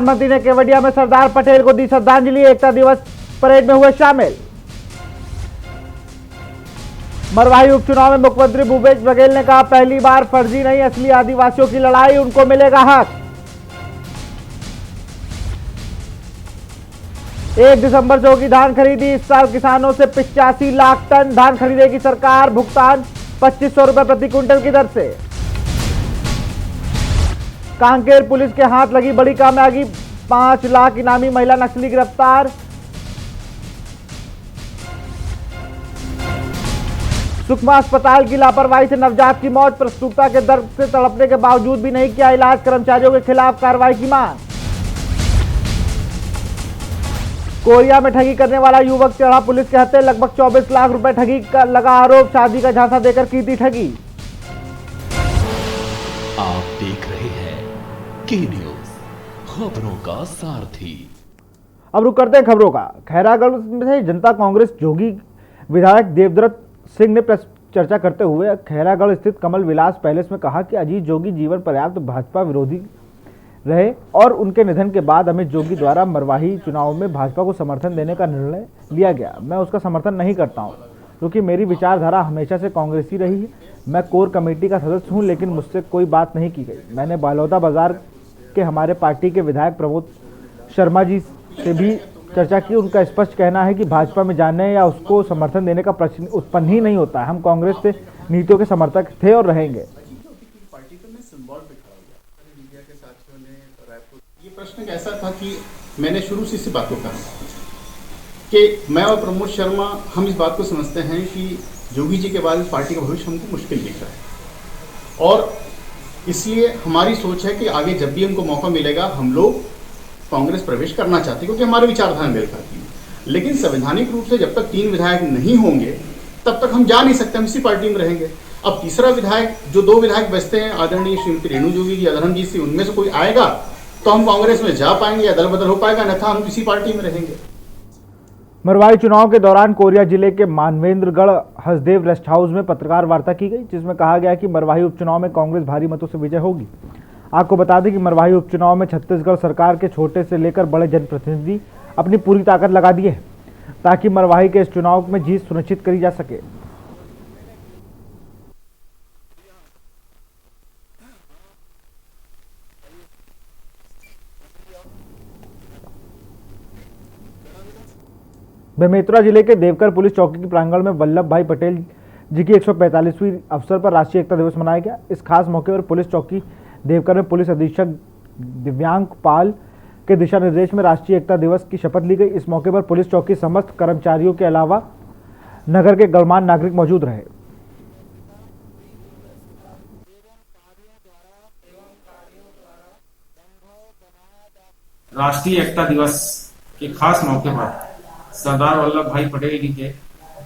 प्रधानमंत्री ने केवड़िया में सरदार पटेल को दी श्रद्धांजलि, एकता दिवस परेड में हुए शामिल। मरवाही उपचुनाव में मुख्यमंत्री भूपेश बघेल ने कहा, पहली बार फर्जी नहीं असली आदिवासियों की लड़ाई, उनको मिलेगा हक। 1 दिसंबर से होगी धान खरीदी, इस साल किसानों से 85 लाख टन धान खरीदेगी सरकार, भुगतान 2500 रुपए प्रति क्विंटल की दर से। कांकेर पुलिस के हाथ लगी बड़ी कामयाबी, 5 लाख इनामी महिला नक्सली गिरफ्तार। सुकमा अस्पताल की लापरवाही से नवजात की मौत, प्रसूता के दर्द से तड़पने के बावजूद भी नहीं किया इलाज, कर्मचारियों के खिलाफ कार्रवाई की मांग। कोरिया में ठगी करने वाला युवक चढ़ा पुलिस के हत्थे, लगभग 24 लाख रुपए ठगी का लगा आरोप, शादी का झांसा देकर की थी ठगी। आप देख रहे हैं के न्यूज, खबरों का सारथी। अब रुक करते हैं खबरों का। खैरागढ़ में से जनता कांग्रेस जोगी विधायक देवदत्त सिंह ने प्रेस चर्चा करते हुए खैरागढ़ स्थित कमल विलास पैलेस में कहा कि अजीत जोगी जीवन पर्याप्त भाजपा विरोधी रहे और उनके निधन के बाद अमित जोगी द्वारा मरवाही चुनाव में भाजपा को समर्थन देने का निर्णय लिया गया। मैं उसका समर्थन नहीं करता हूं, क्योंकि मेरी विचारधारा हमेशा से कांग्रेसी रही है। मैं कोर कमेटी का सदस्य हूं, लेकिन मुझसे कोई बात नहीं की गई। मैंने बालौदा बाजार के हमारे पार्टी के विधायक प्रमोद शर्मा जी से भी चर्चा की। उनका स्पष्ट कहना है कि भाजपा में जाने या उसको समर्थन देने का प्रश्न उत्पन्न ही नहीं होता है। हम कांग्रेस से नीतियों के समर्थक थे और रहेंगे। ये प्रश्न ऐसा था कि मैंने शुरू से इसी बात को कहा कि मैं और प्रमोद शर्मा हम इस बात को समझते हैं कि जोगी जी के बाद पार्टी का भविष्य हमको मुश्किल दिख रहा है, और इसलिए हमारी सोच है कि आगे जब भी हमको मौका मिलेगा हम लोग कांग्रेस प्रवेश करना चाहते हैं, क्योंकि हमारी विचारधारा मेल खाती है। लेकिन संवैधानिक रूप से जब तक 3 विधायक नहीं होंगे तब तक हम जा नहीं सकते, हम इसी पार्टी में रहेंगे। अब तीसरा विधायक, जो 2 विधायक बचते हैं, आदरणीय श्रीमती रेणु जोगी जी, अधरम जी से, उनमें से कोई आएगा तो हम कांग्रेस में जा पाएंगे या दल बदल हो पाएगा, अन्यथा हम इसी पार्टी में रहेंगे। मरवाही चुनाव के दौरान कोरिया जिले के मानवेंद्रगढ़ हसदेव रेस्ट हाउस में पत्रकार वार्ता की गई, जिसमें कहा गया कि मरवाही उपचुनाव में कांग्रेस भारी मतों से विजय होगी। आपको बता दें कि मरवाही उपचुनाव में छत्तीसगढ़ सरकार के छोटे से लेकर बड़े जनप्रतिनिधि अपनी पूरी ताकत लगा दिए है, ताकि मरवाही के इस चुनाव में जीत सुनिश्चित करी जा सके। बेमेतरा जिले के देवकर पुलिस चौकी के प्रांगण में वल्लभ भाई पटेल जी की 145वीं अवसर पर राष्ट्रीय एकता दिवस मनाया गया। इस खास मौके पर पुलिस चौकी देवकर में पुलिस अधीक्षक दिव्यांग पाल के दिशा निर्देश में राष्ट्रीय एकता दिवस की शपथ ली गई। इस मौके पर पुलिस चौकी समस्त कर्मचारियों के अलावा नगर के गणमान्य नागरिक मौजूद रहे। राष्ट्रीय एकता दिवस के खास मौके पर सरदार वल्लभ भाई पटेल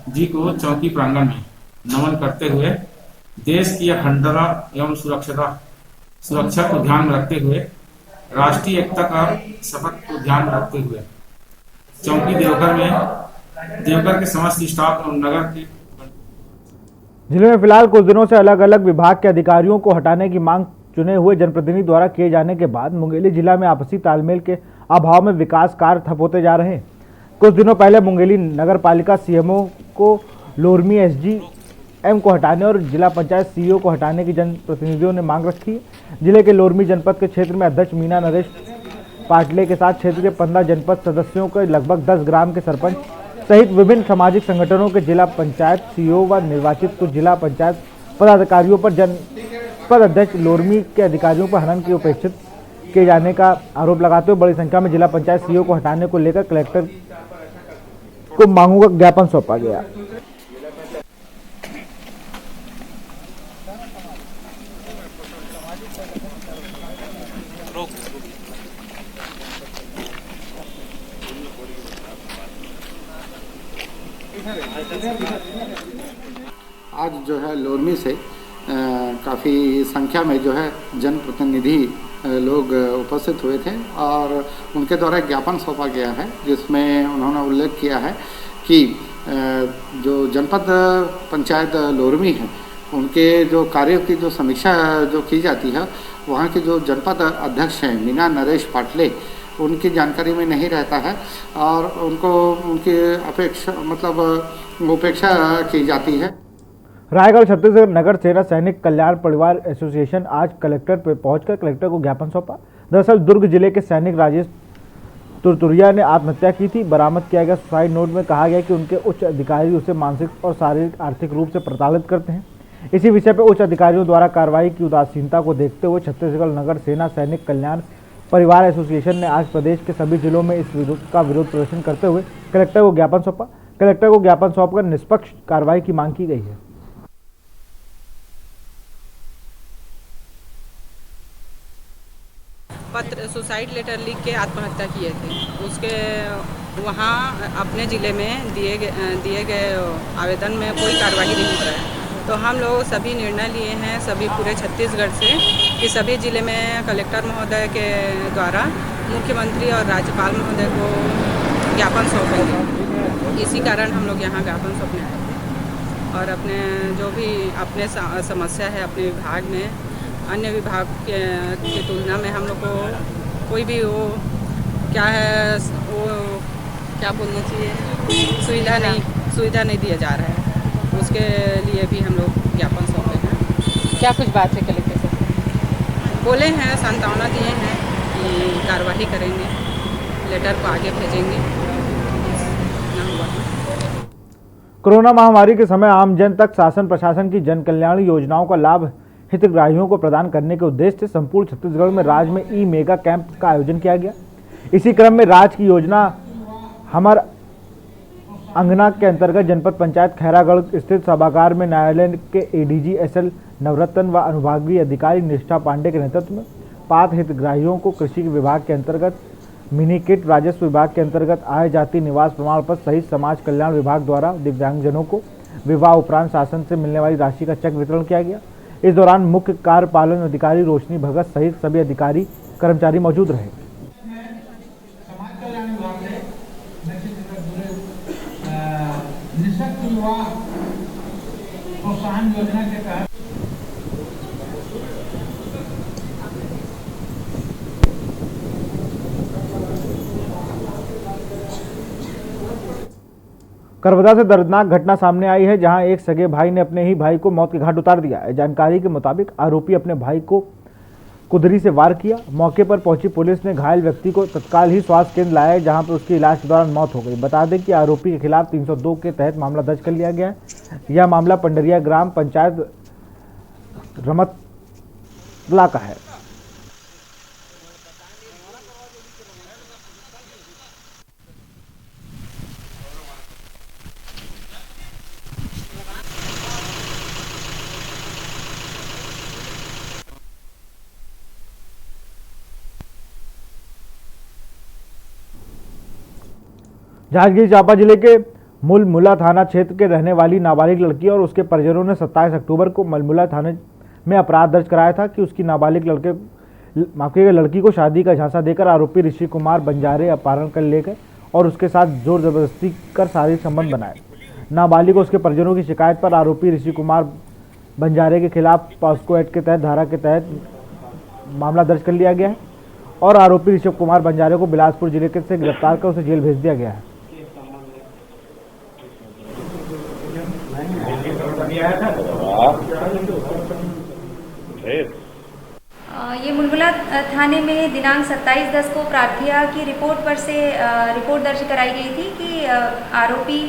जी को चौकी प्रांगण में नमन करते हुए देश की अखंडता एवं सुरक्षा को ध्यान में रखते हुए राष्ट्रीय एकता का शपथ को ध्यान में रखते हुए चौकी देवघर के समस्त स्टाफ और नगर के जिले में फिलहाल कुछ दिनों से अलग अलग विभाग के अधिकारियों को हटाने की मांग चुने हुए जनप्रतिनिधि द्वारा किए जाने के बाद मुंगेली जिला में आपसी तालमेल के अभाव में विकास कार्य ठप होते जा रहे हैं। कुछ दिनों पहले मुंगेली नगर पालिका सीएमओ को लोरमी एसडीएम को हटाने और जिला पंचायत सीईओ को हटाने की जनप्रतिनिधियों ने मांग रखी। जिले के लोरमी जनपद के क्षेत्र में अध्यक्ष मीना नरेश पाटले के साथ क्षेत्र के 15 जनपद सदस्यों के लगभग 10 ग्राम के सरपंच सहित विभिन्न सामाजिक संगठनों के जिला पंचायत सीईओ व निर्वाचित कुछ जिला पंचायत पदाधिकारियों पर जनपद अध्यक्ष लोरमी के अधिकारियों पर हनन की उपेक्षित किए जाने का आरोप लगाते हुए बड़ी संख्या में जिला पंचायत सीईओ को हटाने को लेकर कलेक्टर को मांगों का ज्ञापन सौंपा गया। आज जो है लोरमी से काफ़ी संख्या में जो है जनप्रतिनिधि लोग उपस्थित हुए थे और उनके द्वारा ज्ञापन सौंपा गया है, जिसमें उन्होंने उल्लेख किया है कि जो जनपद पंचायत लोरमी है उनके जो कार्यों की जो समीक्षा जो की जाती है, वहाँ के जो जनपद अध्यक्ष हैं मीना नरेश पाटले, उनकी जानकारी में नहीं रहता है और उनको उनकी अपेक्षा मतलब उपेक्षा की जाती है। रायगढ़ छत्तीसगढ़ नगर सेना सैनिक कल्याण परिवार एसोसिएशन आज कलेक्टर पर पहुंचकर कलेक्टर को ज्ञापन सौंपा। दरअसल दुर्ग जिले के सैनिक राजेश तुरतुरिया ने आत्महत्या की थी। बरामद किया गया सुसाइड नोट में कहा गया कि उनके उच्च अधिकारी उसे मानसिक और शारीरिक आर्थिक रूप से प्रताड़ित करते हैं। इसी विषय पर उच्च अधिकारियों द्वारा कार्रवाई की उदासीनता को देखते हुए छत्तीसगढ़ नगर सेना सैनिक कल्याण परिवार एसोसिएशन ने आज प्रदेश के सभी जिलों में इस विरोध प्रदर्शन करते हुए कलेक्टर को ज्ञापन सौंपा। कलेक्टर को ज्ञापन सौंपकर निष्पक्ष कार्रवाई की मांग की गई है। पत्र सुसाइड लेटर लिख के आत्महत्या किए थे। उसके वहाँ अपने ज़िले में दिए गए आवेदन में कोई कार्रवाई नहीं हो रहा है। तो हम लोग सभी निर्णय लिए हैं सभी पूरे छत्तीसगढ़ से कि सभी ज़िले में कलेक्टर महोदय के द्वारा मुख्यमंत्री और राज्यपाल महोदय को ज्ञापन सौंपेंगे। इसी कारण हम लोग यहाँ ज्ञापन सौंपने आए थे और अपने जो भी अपने समस्या है अपने विभाग में अन्य विभाग की तुलना में हम लोग को कोई भी वो क्या है वो क्या बोलना चाहिए सुविधा नहीं दिया जा रहा है। उसके लिए भी हम लोग ज्ञापन सौंपे हैं। क्या कुछ बात है कलेक्टर से? बोले हैं, सांत्वना दिए हैं कि कार्रवाई करेंगे, लेटर को आगे भेजेंगे। कोरोना महामारी के समय आम जन तक शासन प्रशासन की जन कल्याण योजनाओं का लाभ हितग्राहियों को प्रदान करने के उद्देश्य से संपूर्ण छत्तीसगढ़ में राज्य में ई मेगा कैंप का आयोजन किया गया। इसी क्रम में राज्य की योजना हमर अंगना के अंतर्गत जनपद पंचायत खैरागढ़ स्थित सभागार में न्यायालय के एडीजी एसएल नवरत्न व अनुभागीय अधिकारी निष्ठा पांडे के नेतृत्व में पात्र हितग्राहियों को कृषि विभाग के अंतर्गत मिनी किट, राजस्व विभाग के अंतर्गत आय जाति निवास प्रमाण पत्र सहित समाज कल्याण विभाग द्वारा दिव्यांगजनों को विवाह उपरांत शासन से मिलने वाली राशि का चेक वितरण किया गया। इस दौरान मुख्य कार्यपालन अधिकारी रोशनी भगत सहित सभी अधिकारी कर्मचारी मौजूद रहे। समाज कल्याण विभाग ने निःशक्त विवाह प्रोत्साहन योजना के तहत करबदा से दर्दनाक घटना सामने आई है, जहां एक सगे भाई ने अपने ही भाई को मौत के घाट उतार दिया है। जानकारी के मुताबिक आरोपी अपने भाई को कुदरी से वार किया। मौके पर पहुंची पुलिस ने घायल व्यक्ति को तत्काल ही स्वास्थ्य केंद्र लाया, जहां पर उसके इलाज के दौरान मौत हो गई। बता दें कि आरोपी के खिलाफ 302 के तहत मामला दर्ज कर लिया गया है। यह मामला पंडरिया ग्राम पंचायत रमतला का है। जांजगीर चांपा जिले के मुलमुला थाना क्षेत्र के रहने वाली नाबालिग लड़की और उसके परिजनों ने 27 अक्टूबर को मुलमुला थाने में अपराध दर्ज कराया था कि उसकी नाबालिग लड़की को शादी का झांसा देकर आरोपी ऋषि कुमार बंजारे अपहरण कर ले गए और उसके साथ जोर जबरदस्ती कर शारीरिक संबंध बनाए। नाबालिग और उसके परिजनों की शिकायत पर आरोपी ऋषि कुमार बंजारे के खिलाफ पॉस्को एक्ट के तहत धारा के तहत मामला दर्ज कर लिया गया है और आरोपी ऋषि कुमार बंजारे को बिलासपुर जिले से गिरफ्तार कर उसे जेल भेज दिया गया है। ये मुलमुला थाने में दिनांक 27/10 को प्रार्थिया की रिपोर्ट दर्ज कराई गई थी कि आरोपी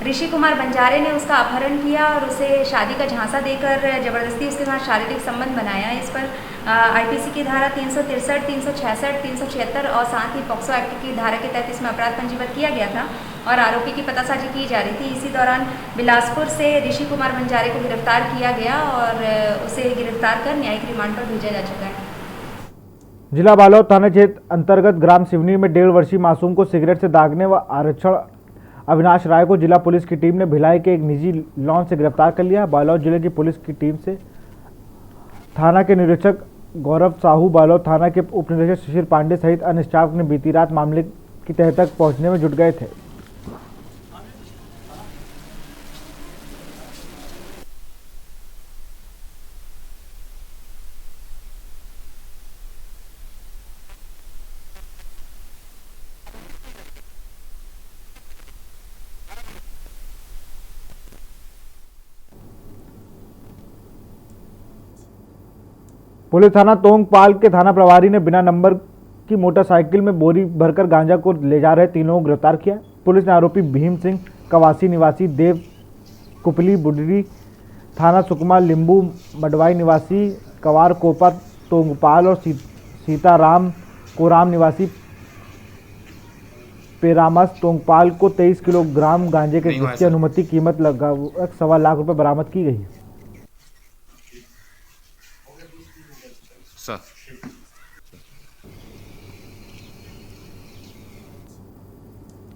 ऋषि कुमार बंजारे ने उसका अपहरण किया और उसे शादी का झांसा देकर जबरदस्ती उसके साथ शारीरिक संबंध बनाया। इस पर आईपीसी की धारा 363, 366, 376 और साथ ही पॉक्सो एक्ट की धारा के तहत इसमें अपराध पंजीबद्ध किया गया था और आरोपी की पतासाजी की जा रही थी। इसी दौरान बिलासपुर से ऋषि कुमार बंजारे को गिरफ्तार किया गया और उसे गिरफ्तार कर न्यायिक रिमांड पर भेजा जा चुका है। जिला बालोद थाना क्षेत्र अंतर्गत ग्राम सिवनी में 1.5 वर्षीय मासूम को सिगरेट से दागने व आरक्षण अविनाश राय को जिला पुलिस की टीम ने भिलाई के एक निजी लॉन से गिरफ्तार कर लिया। बालोद जिले की पुलिस की टीम से थाना के निरीक्षक गौरव साहू, बालोद थाना के उप निरीक्षक शिशिर पांडे सहित अन्य स्टाफ ने बीती रात मामले की तह तक पहुंचने में जुट गए थे। पुलिस थाना तोंगपाल के थाना प्रभारी ने बिना नंबर की मोटरसाइकिल में बोरी भरकर गांजा को ले जा रहे 3 लोगों को गिरफ्तार किया। पुलिस ने आरोपी भीम सिंह कवासी निवासी, देव कुपली बुडरी थाना सुकमा, लिंबू मडवाई निवासी कवार कोपा तोंगपाल और सीताराम कोराम निवासी पेरामस तोंगपाल को 23 किलोग्राम गांजे के जिसकी अनुमति कीमत लगभग 1.25 लाख रुपए बरामद की गई है।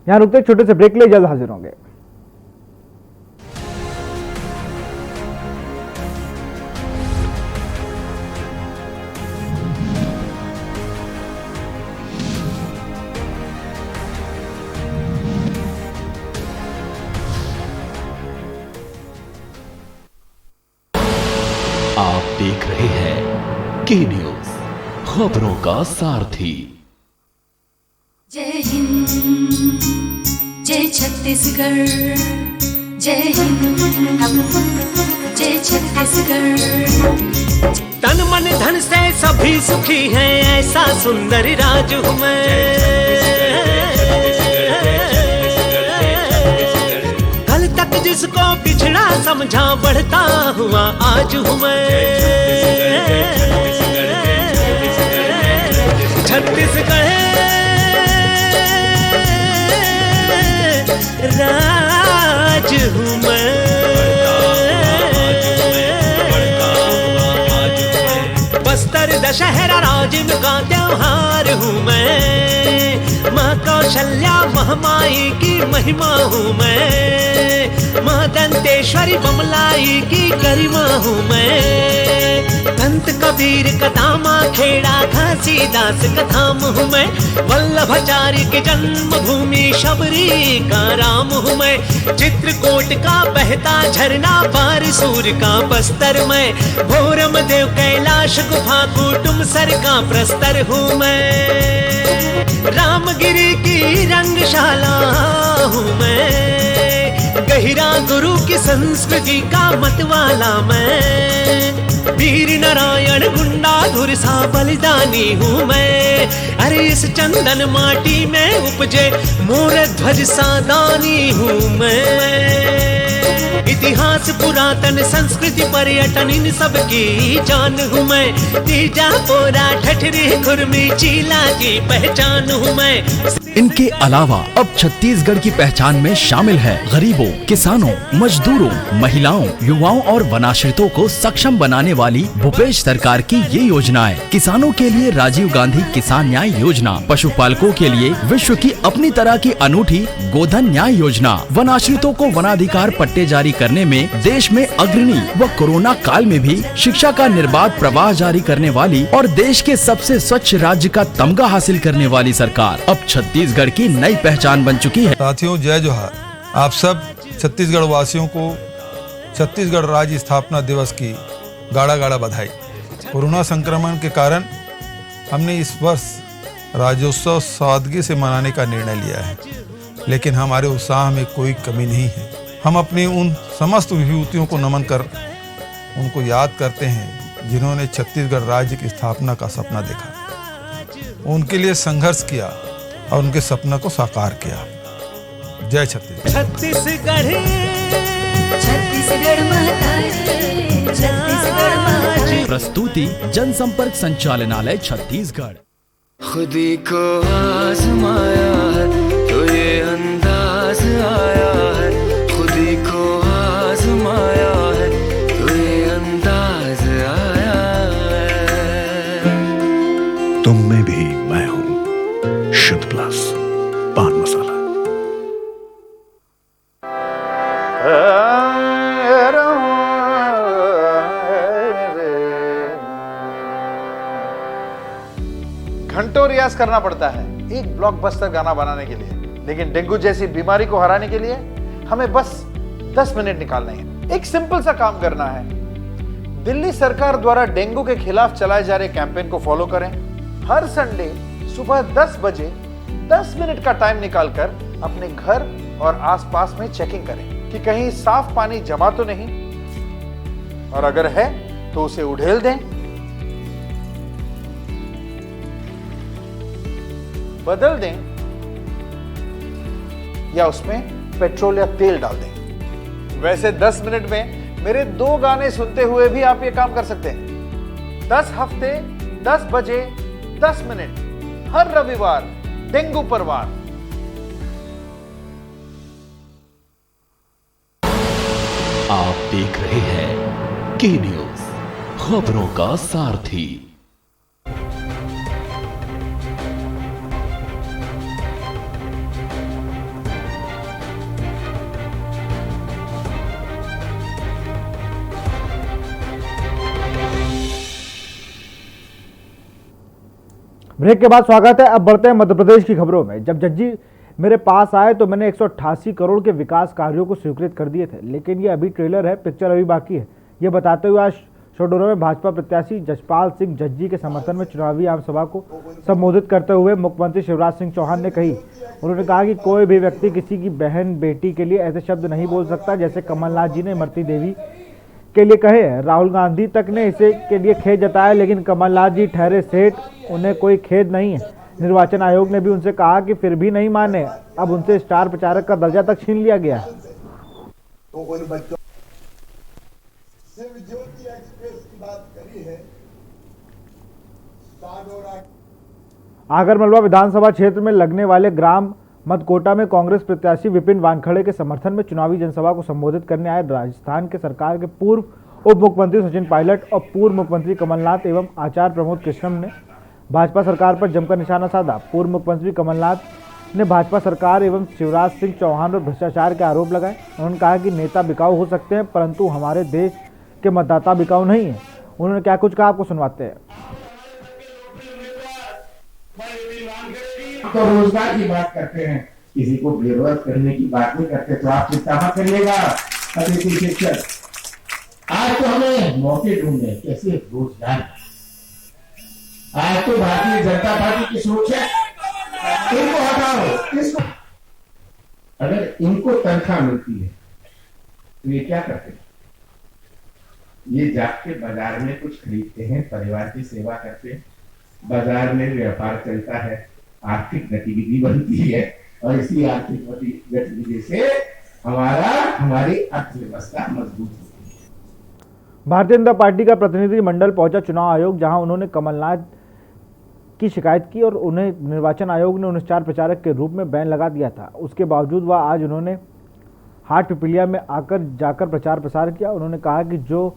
यहाँ रुकते छोटे से ब्रेक ले, जल्द हाजिर होंगे। आप देख रहे हैं के न्यूज, खबरों का सारथी। जय हिंद, जय छत्तीसगढ़, जय हिंद, जय छत्तीसगढ़। तन मन धन से सभी सुखी हैं, ऐसा सुंदर राज हूँ मैं। कल तक जिसको पिछड़ा समझा, बढ़ता हुआ आज हूँ मैं। छत्तीसगढ़ राज हूँ मैं। बस्तर दशहरा राजिम का त्योहार हूँ मैं। माँ कौशल्या महामाई की महिमा हूँ मैं। माँ दंतेश्वरी बमलाई की गरिमा हूँ मैं। संत कबीर का दामा खेड़ा, घासीदास का धाम हूँ मैं। वल्लभाचार्य की जन्मभूमि शबरी का राम हूँ मैं। चित्रकूट का बहता झरना, बारसूर का बस्तर मैं। भोरम देव कैलाश गुफा कुटुम सर का प्रस्तर हूँ मैं। रामगिरी की रंगशाला हूँ मैं। गहिरा गुरु की संस्कृति का मतवाला मैं। वीर नारायण गुंडाधुर सा बलिदानी हूँ मैं। अरे इस चंदन माटी में उपजे मोर ध्वज सा दानी हूँ मैं। इतिहास पुरातन संस्कृति पर्यटन इन सब की जान हूँ मैं। तीजा पोरा ठठरी खुरमी चीला की पहचान हूँ मैं। इनके अलावा अब छत्तीसगढ़ की पहचान में शामिल है गरीबों, किसानों, मजदूरों, महिलाओं, युवाओं और वनाश्रितों को सक्षम बनाने वाली भूपेश सरकार की ये योजनाएं। किसानों के लिए राजीव गांधी किसान न्याय योजना, पशुपालकों के लिए विश्व की अपनी तरह की अनूठी गोधन न्याय योजना, वनाश्रितों को वनाधिकार पट्टे जारी करने में देश में अग्रणी व कोरोना काल में भी शिक्षा का निर्बाध प्रवाह जारी करने वाली और देश के सबसे स्वच्छ राज्य का तमगा हासिल करने वाली सरकार अब छत्तीसगढ़ की नई पहचान बन चुकी है। साथियों, जय जोहार। आप सब छत्तीसगढ़ वासियों को छत्तीसगढ़ राज्य स्थापना दिवस की गाढ़ा गाढ़ा बधाई। कोरोना संक्रमण के कारण हमने इस वर्ष राज्योत्सव सादगी से मनाने का निर्णय लिया है, लेकिन हमारे उत्साह में कोई कमी नहीं है। हम अपनी उन समस्त विभूतियों को नमन कर उनको याद करते हैं जिन्होंने छत्तीसगढ़ राज्य की स्थापना का सपना देखा, उनके लिए संघर्ष किया और उनके सपना को साकार किया। जय छत्तीसगढ़। छत्तीसगढ़ प्रस्तुति जनसंपर्क संचालनालय छत्तीसगढ़। खुदी को आजमाया है तो ये अंदाज आया है। खुदी को आजमाया है तो ये अंदाज आया है। तुम में भी मैं हूं, शुद्ध प्लस पान मसाला। घंटों रियाज करना पड़ता है एक ब्लॉकबस्टर गाना बनाने के लिए, लेकिन डेंगू जैसी बीमारी को हराने के लिए हमें बस 10 मिनट निकालने हैं। एक सिंपल सा काम करना है। दिल्ली सरकार द्वारा डेंगू के खिलाफ चलाए जा रहे कैंपेन को फॉलो करें। हर संडे सुबह 10 बजे 10 मिनट का टाइम निकालकर अपने घर और आसपास में चेकिंग करें कि कहीं साफ पानी जमा तो नहीं, और अगर है तो उसे उड़ेल दें। बदल दें या उसमें पेट्रोल या तेल डाल दें। वैसे 10 मिनट में मेरे 2 गाने सुनते हुए भी आप ये काम कर सकते हैं। 10 हफ्ते 10 बजे 10 मिनट हर रविवार डेंगू पर वार। आप देख रहे हैं के न्यूज, खबरों का सारथी। ब्रेक के बाद स्वागत है। अब बढ़ते हैं मध्य प्रदेश की खबरों में। जब जज्जी मेरे पास आए तो मैंने 188 करोड़ के विकास कार्यों को स्वीकृत कर दिए थे, लेकिन ये अभी ट्रेलर है, पिक्चर अभी बाकी है। ये बताते हुए आज शहडोल में भाजपा प्रत्याशी जसपाल सिंह जज्जी के समर्थन में चुनावी आमसभा को संबोधित करते हुए मुख्यमंत्री शिवराज सिंह चौहान ने कही। उन्होंने कहा कि कोई भी व्यक्ति किसी की बहन बेटी के लिए ऐसे शब्द नहीं बोल सकता जैसे कमलनाथ जी ने इमरती देवी के लिए कहे हैं। राहुल गांधी तक ने इसे के लिए खेद जताया, लेकिन कमलनाथ जी ठहरे सेठ, उन्हें कोई खेद नहीं है। निर्वाचन आयोग ने भी उनसे कहा कि फिर भी नहीं माने, अब उनसे स्टार प्रचारक का दर्जा तक छीन लिया गया। तो उन बच्चों शिवज्योति एक्सप्रेस की बात करी है। आगरमालवा विधानसभा क्षेत्र में लगने वाले ग्राम मतकोटा में कांग्रेस प्रत्याशी विपिन वानखड़े के समर्थन में चुनावी जनसभा को संबोधित करने आए राजस्थान के सरकार के पूर्व उप मुख्यमंत्री सचिन पायलट और पूर्व मुख्यमंत्री कमलनाथ एवं आचार्य प्रमोद कृष्णम ने भाजपा सरकार पर जमकर निशाना साधा। पूर्व मुख्यमंत्री कमलनाथ ने भाजपा सरकार एवं शिवराज सिंह चौहान पर भ्रष्टाचार के आरोप लगाए। उन्होंने कहा कि नेता बिकाऊ हो सकते हैं, परंतु हमारे देश के मतदाता बिकाऊ नहीं है। उन्होंने क्या कुछ कहा, आपको सुनवाते हैं। तो रोजगार की बात करते हैं, किसी को बेरोजगार करने की बात नहीं करते। तो आप चिंता मत करिएगा अतिथि शिक्षक, आज तो हमें मौके ढूंढने कैसे रोजगार। आज तो भारतीय जनता पार्टी की सोच है इनको हटाओ, इसको अगर इनको तनख्वाह मिलती है तो ये क्या करते हैं? ये जाके बाजार में कुछ खरीदते हैं, परिवार की सेवा करते हैं, बाजार में व्यापार चलता है, आर्थिक गतिविधि बनती है और इसी आर्थिक गतिविधि से हमारी अर्थव्यवस्था मजबूत होती है। भारतीय जनता पार्टी का प्रतिनिधि मंडल पहुंचा चुनाव आयोग, जहां उन्होंने कमलनाथ की शिकायत की और उन्हें निर्वाचन आयोग ने उन्हें स्टार प्रचारक के रूप में बैन लगा दिया था। उसके बावजूद वह आज उन्होंने हाट पिपलिया में जाकर प्रचार प्रसार किया। उन्होंने कहा कि जो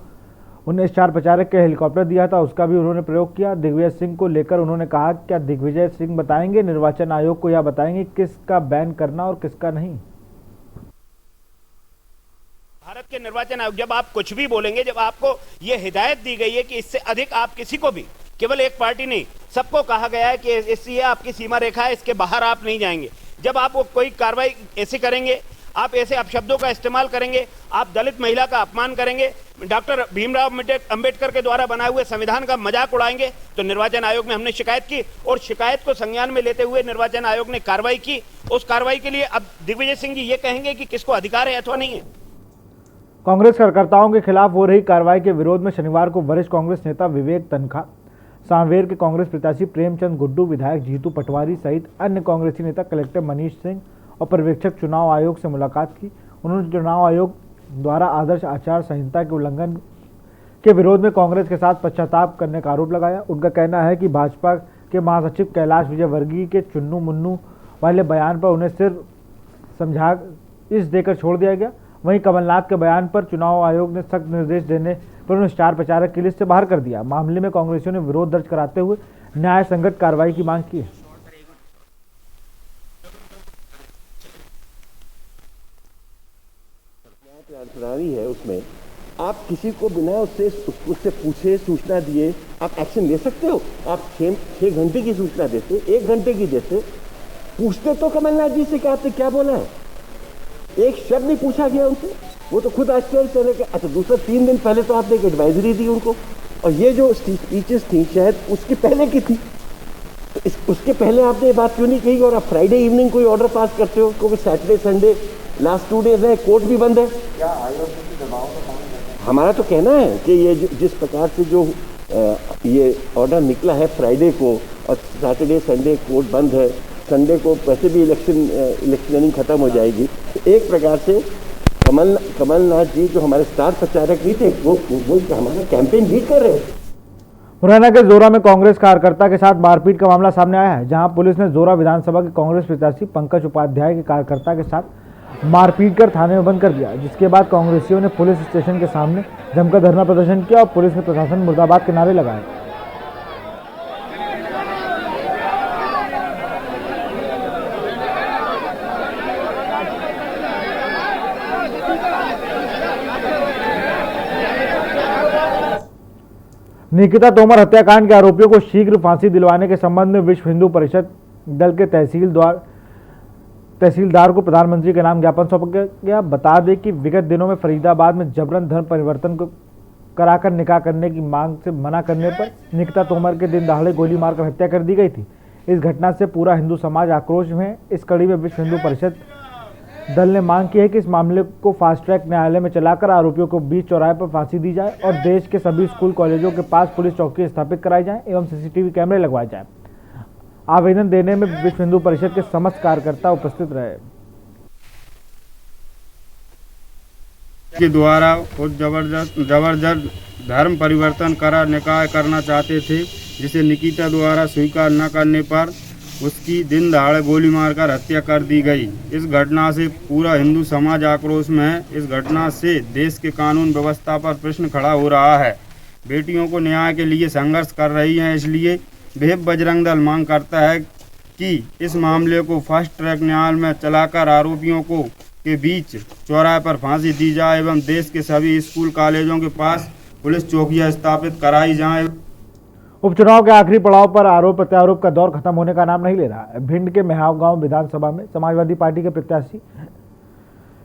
उन्हें स्टार प्रचारक के हेलीकॉप्टर दिया था उसका भी उन्होंने प्रयोग किया। दिग्विजय सिंह को लेकर उन्होंने कहा, क्या दिग्विजय सिंह बताएंगे निर्वाचन आयोग को, या बताएंगे किसका बैन करना और किसका नहीं? भारत के निर्वाचन आयोग, जब आप कुछ भी बोलेंगे, जब आपको ये हिदायत दी गई है कि इससे अधिक आप किसी को भी, केवल एक पार्टी नहीं, सबको कहा गया है कि इससे आपकी सीमा रेखा है, इसके बाहर आप नहीं जाएंगे। जब आप कोई कार्रवाई ऐसे करेंगे, आप ऐसे अपशब्दों का इस्तेमाल करेंगे, आप दलित महिला का अपमान करेंगे, डॉक्टर भीमराव अंबेडकर के द्वारा बनाए हुए संविधान का मजाक उड़ाएंगे, तो निर्वाचन आयोग में हमने शिकायत की और शिकायत को संज्ञान में लेते हुए निर्वाचन आयोग ने कार्रवाई की। उस कार्रवाई के लिए अब दिग्विजय सिंह जी ये कहेंगे कि किसको अधिकार है अथवा नहीं है। कांग्रेस कार्यकर्ताओं के खिलाफ हो रही कार्रवाई के विरोध में शनिवार को वरिष्ठ कांग्रेस नेता विवेक तनखा, सांवेर के कांग्रेस प्रत्याशी प्रेमचंद गुड्डू, विधायक जीतू पटवारी सहित अन्य कांग्रेसी नेता कलेक्टर मनीष सिंह और पर्यवेक्षक चुनाव आयोग से मुलाकात की। उन्होंने चुनाव आयोग द्वारा आदर्श आचार संहिता के उल्लंघन के विरोध में कांग्रेस के साथ पश्चाताप करने का आरोप लगाया। उनका कहना है कि भाजपा के महासचिव कैलाश विजयवर्गीय के चुन्नू मुन्नू वाले बयान पर उन्हें सिर्फ समझा देकर छोड़ दिया गया। वहीं कमलनाथ के बयान पर चुनाव आयोग ने सख्त निर्देश देने पर उन्हें स्टार प्रचारक की लिस्ट से बाहर कर दिया। मामले में कांग्रेसियों ने विरोध दर्ज कराते हुए न्याय संगत कार्रवाई की मांग की है। प्रणाली है, उसमें आप किसी को बिना उससे पूछे सूचना दिए आप एक्शन ले सकते हो। आप 6 घंटे की सूचना देते, 1 घंटे की देते, पूछते तो कमलनाथ जी से कि आपने क्या बोला है। एक शब्द नहीं पूछा गया उनसे, वो तो खुद आश्चर्य चले गए। अच्छा, दूसरा 3 दिन पहले तो आपने एक एडवाइजरी दी उनको, और ये जो स्पीचेस थी शायद उसके पहले की थी, तो उसके पहले आपने ये बात क्यों नहीं कही? और आप फ्राइडे इवनिंग कोई ऑर्डर पास करते हो, क्योंकि सैटरडे संडे लास्ट 2 डेज है, कोर्ट भी बंद है। क्या आयोग की दबाव का हमारा तो कहना है कि ये जिस प्रकार से जो ये ऑर्डर निकला है फ्राइडे को और सैटरडे संडे कोर्ट बंद है संडे को वैसे भी इलेक्शनिंग खत्म हो जाएगी। तो एक प्रकार से कमलनाथ जी जो हमारे स्टार प्रचारक भी थे वो हमारा कैंपेन भी कर रहे थे। मुरैना के जोरा में कांग्रेस कार्यकर्ता के साथ मारपीट का मामला सामने आया है, जहां पुलिस ने जोरा विधानसभा के कांग्रेस प्रत्याशी पंकज उपाध्याय के कार्यकर्ता के साथ मारपीट कर थाने में बंद कर दिया, जिसके बाद कांग्रेसियों ने पुलिस स्टेशन के सामने जमकर धरना प्रदर्शन किया और पुलिस ने प्रशासन मुर्दाबाद के नारे लगाए। निकिता तोमर हत्याकांड के आरोपियों को शीघ्र फांसी दिलवाने के संबंध में विश्व हिंदू परिषद दल के तहसीलदार को प्रधानमंत्री के नाम ज्ञापन सौंपा गया। बता दें कि विगत दिनों में फरीदाबाद में जबरन धर्म परिवर्तन को कराकर निकाह करने की मांग से मना करने पर निकिता तोमर के दिन दहाड़े गोली मारकर हत्या कर दी गई थी। इस घटना से पूरा हिंदू समाज आक्रोश में है। इस कड़ी में विश्व हिंदू परिषद दल ने मांग की है कि इस मामले को फास्ट ट्रैक न्यायालय में चलाकर आरोपियों को बीच चौराहे पर फांसी दी जाए और देश के सभी स्कूल कॉलेजों के पास पुलिस चौकी स्थापित कराई जाए एवं सीसीटीवी कैमरे लगवाए जाए। आवेदन देने में विश्व हिंदू परिषद के समस्त कार्यकर्ता उपस्थित रहे। के द्वारा बहुत जबरदस्त धर्म परिवर्तन करा निकाह करना चाहते थे, जिसे निकिता द्वारा स्वीकार न करने पर उसकी दिन दहाड़े गोली मारकर हत्या कर दी गई। इस घटना से पूरा हिंदू समाज आक्रोश में है। इस घटना से देश के कानून व्यवस्था पर प्रश्न खड़ा हो रहा है। बेटियों को न्याय के लिए संघर्ष कर रही हैं, इसलिए विहिप बजरंग दल मांग करता है कि इस मामले को फास्ट ट्रैक न्यायालय में चलाकर आरोपियों को के बीच चौराहे पर फांसी दी जाए एवं देश के सभी स्कूल कॉलेजों के पास पुलिस चौकियां स्थापित कराई जाएं। उपचुनाव के आखिरी पड़ाव पर आरोप प्रत्यारोप का दौर खत्म होने का नाम नहीं ले रहा है। भिंड के मेहाव गांव विधानसभा में समाजवादी पार्टी के प्रत्याशी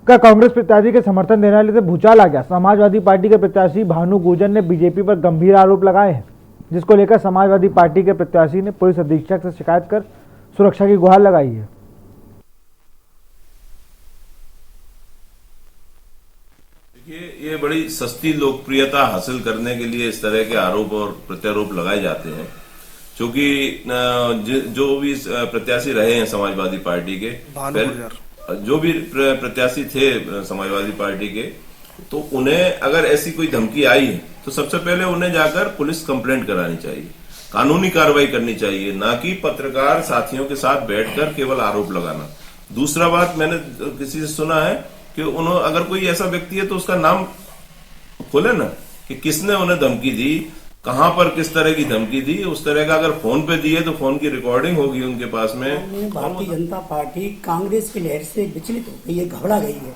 का कांग्रेस प्रत्याशी के समर्थन देने वाले से भूचाल आ गया। समाजवादी पार्टी के प्रत्याशी भानु गुर्जर ने बीजेपी पर गंभीर आरोप लगाए हैं, जिसको लेकर समाजवादी पार्टी के प्रत्याशी ने पुलिस अधीक्षक से शिकायत कर सुरक्षा की गुहार लगाई है। ये बड़ी सस्ती लोकप्रियता हासिल करने के लिए इस तरह के आरोप और प्रत्यारोप लगाए जाते हैं, क्योंकि जो भी प्रत्याशी रहे हैं समाजवादी पार्टी के, जो भी प्रत्याशी थे समाजवादी पार्टी के, तो उन्हें अगर ऐसी कोई धमकी आई है तो सबसे पहले उन्हें जाकर पुलिस कंप्लेंट करानी चाहिए, कानूनी कार्रवाई करनी चाहिए, ना कि पत्रकार साथियों के साथ बैठकर केवल आरोप लगाना। दूसरा बात, मैंने किसी से सुना है कि उन्होंने अगर कोई ऐसा व्यक्ति है तो उसका नाम खोले ना कि किसने उन्हें धमकी दी, कहां पर किस तरह की धमकी दी। उस तरह का अगर फोन पे दी है तो फोन की रिकॉर्डिंग होगी उनके पास में। भारतीय जनता पार्टी कांग्रेस की लहर से विचलित हो गई है, घबरा गई है।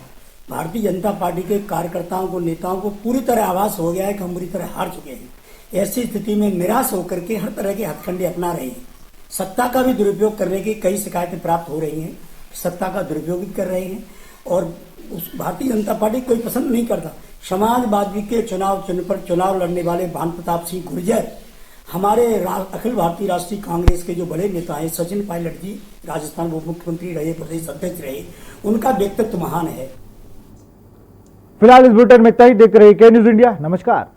भारतीय जनता पार्टी के कार्यकर्ताओं को, नेताओं को पूरी तरह आभास हो गया है कि हम बुरी तरह हार चुके हैं। ऐसी स्थिति में निराश होकर के हर तरह के हथकंडे अपना रहे हैं। सत्ता का भी दुरुपयोग करने की कई शिकायतें प्राप्त हो रही हैं, सत्ता का दुरुपयोग भी कर रहे हैं और उस भारतीय जनता पार्टी कोई पसंद नहीं करता। समाजवादी के चुनाव चिन्ह पर चुनाव लड़ने वाले भानु प्रताप सिंह गुर्जर, हमारे अखिल भारतीय राष्ट्रीय कांग्रेस के जो बड़े नेता हैं, सचिन पायलट जी राजस्थान उप मुख्यमंत्री रहे, प्रदेश अध्यक्ष रहे, उनका व्यक्तित्व महान है। फिलहाल इस बुलेटिन में इतना ही। देखते रहिए के न्यूज इंडिया। नमस्कार।